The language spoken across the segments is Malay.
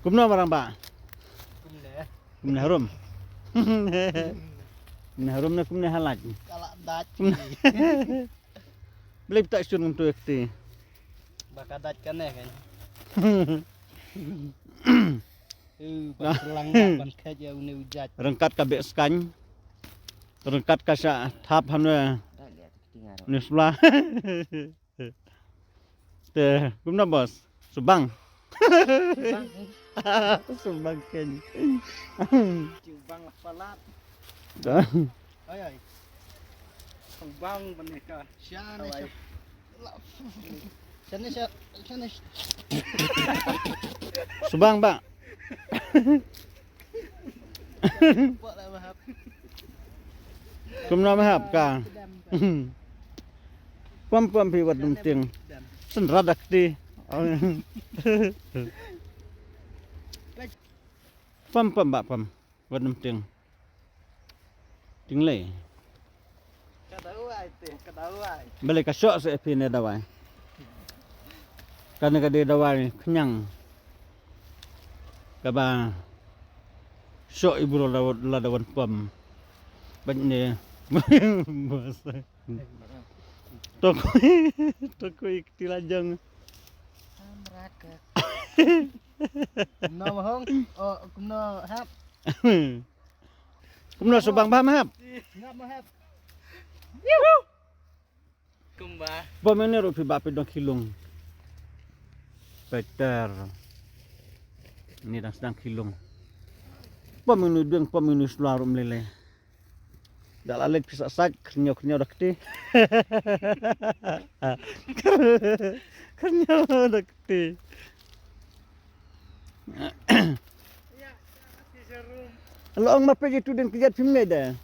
Kumna barang Pak? Kumne. Kumna harum. Kumna harum na kumna halaj. Kalak dat. Beli tak sun untuk ekti. Bakal dat kan kan. Selang ban kaja uni ujat. Rengkat kabek skany. Rengkat kasa thap hamna. Ni sebelah. Teh, kumna bos? Subang. Subang ken. Subang palat. Dah. Ay. Subang beneka. Syane. Syane. Subang, Pak. Pak lah mahap. Kumna mahap ka. Pam pi wat dumting. Senradak ti. Pam Pak pam. Wat dumting. Tinglay. Kadawai teh, kadawai. Balik ka syok sa epine dawai. Kana ka di dawai kenyang. Kaba syok ibu la dawan pam. Banyak ni. Bahasa. Tokoi tilajang. Amraka. Kumno mahong. Oh, kumno hap. Kumna Subang mahap. Ngap mahap. Kumba. Pam ini rupi bapi dong kilung. Peter. Ini dah sedang kilung. Pam ini selaru meleleh. Dah lalek pisah sak, kenyau dah keti. Kenyau dah keti. Kalau orang mapai itu dan kejat film dah.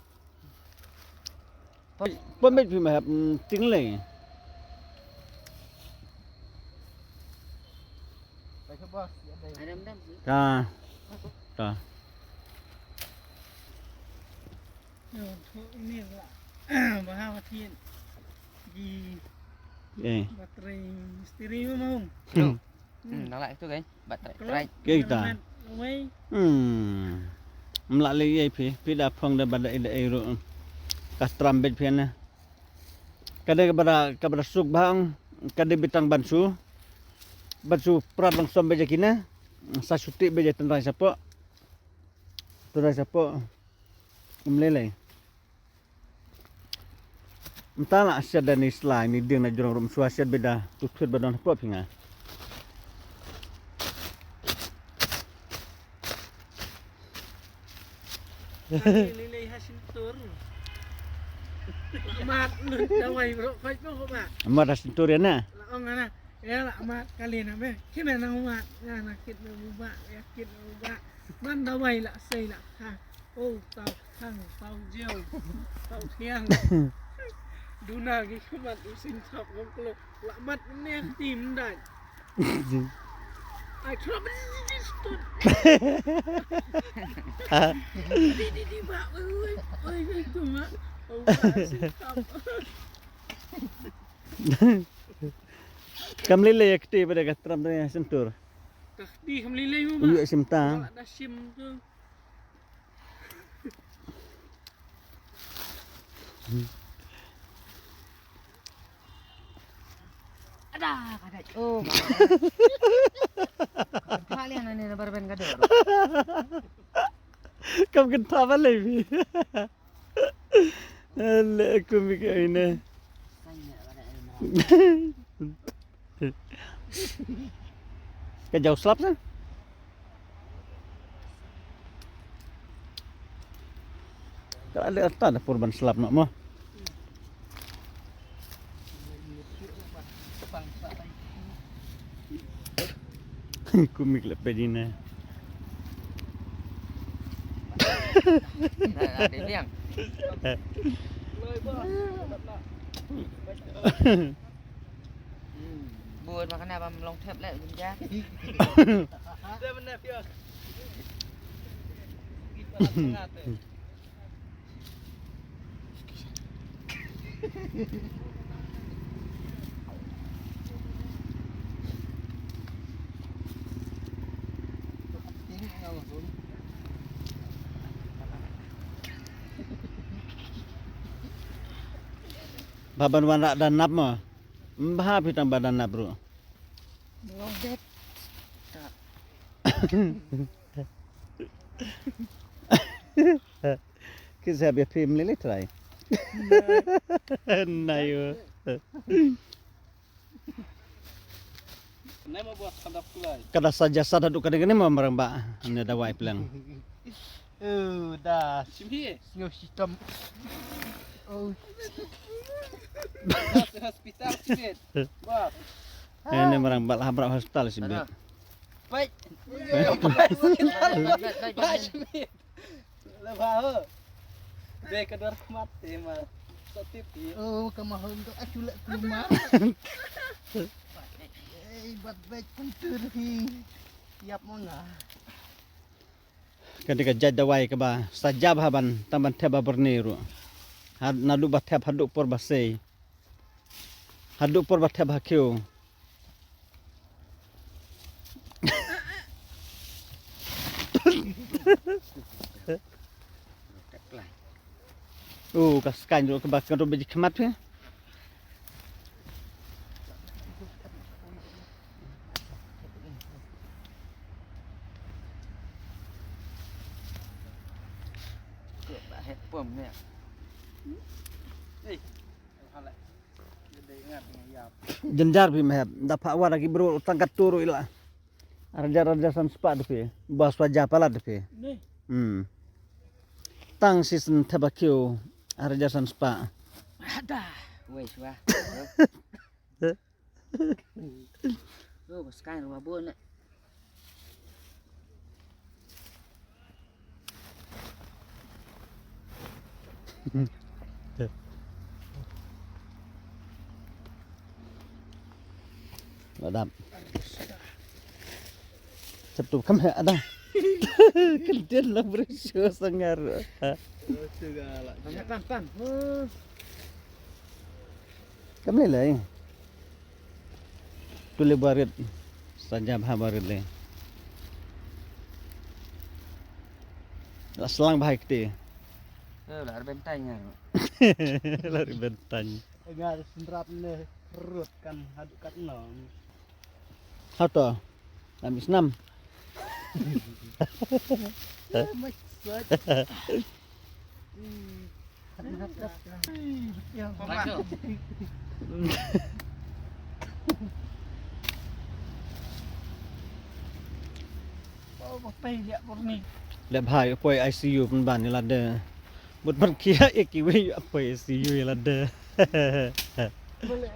Pemit film hab tinglay. Baik bos. Ta. Ta. Ini lah. Bahawa tin. Di baterai misteri mau. Nolak itu kan, baterai. Kita. Melalui IP, dah pang dah pada ida kastram bed piana. Kadang kepada suk bang, kadang bitang bansu prat langsung beja kina, sa suti beja tendrai siapa, meleleh. Entahlah asyad dan Islam ni dia nak jurang rum suasyad beda tutut badan apa pinga. Lilay hasin tur. Mat dawai bro, fight mo ba? Amat asinturia na. Laong ana. Ya la mat kali na be. Kime na mat na nakit na buba, yakit na buba. Man dawai la say la ha. Oh, tao thang, tao jiao. Tao thiang. Duna gi kumat usin sap ngom klo. La mat ne tim dai. Ai trouble this stood. Di ba. Oi tuma. Kam lele yakti pada katram ni sentur. Di kamlilay mo ba? Uyu simta. Wala na sim to. Ada, kadat. Oh. Kalian ani na barben ka dor. Kam genta balai. Allah aku mikir ini. Kejauh selap kan? Kalau ada purban selap nak mah. Kumik lepas ini. Ada liang. Buat makan apa melong tep lek ya. Dia benar pios. Kita tengah tu. Baban wana dan nap mo. Mbah pitang badan nap bro. Long dek. Kisah biar film lele try. Nayo. Nama buat kadap kulai. Kada saja sada duk kada gini mau marang ba. Ini ada wipe lang. Dah. Sini. Sio sistem. Oh. Hospital sini. Wah. Ini marang ba labrak hospital si bet. Baik. Baik. Baik. Lebah. Dek kedor mati mah. Sotip ya. Oh, kamahon untuk aculak rumah. Buat baik pentur hi. Tiap mana. Ketika jada wai ke ba sajab haban tamban teba berniru. Had nadu ba teb haduk por basei. Haduk por ba teb hakiu. Kaskan ro ke ba kan ro beji kemat pe. Het pom nè. Jenjar bi mehab dapat wa lagi bro tangkat turu ila. Raja-raja san spa de bas wajah pala de. Nih. Tang season tabakiu raja san spa. Ada. Wes wah. Oh, sekarang rumah bon. Ladap. Sabtu kam ada. Kentian lah berisio sangar. Segala. Banyak kan. Kam lelai. Tule barit sajab habarit le. Selang bahai kete. Lah bentanya. Lari bentang. Enggak senrap nih perut kan haduk kat nong. Hato. Habis 6. Masuk. Oh, apa ya porni? Le bahai poi ICU pun ban ni lada. But man kia ikiwe apa ICU lada. Boleh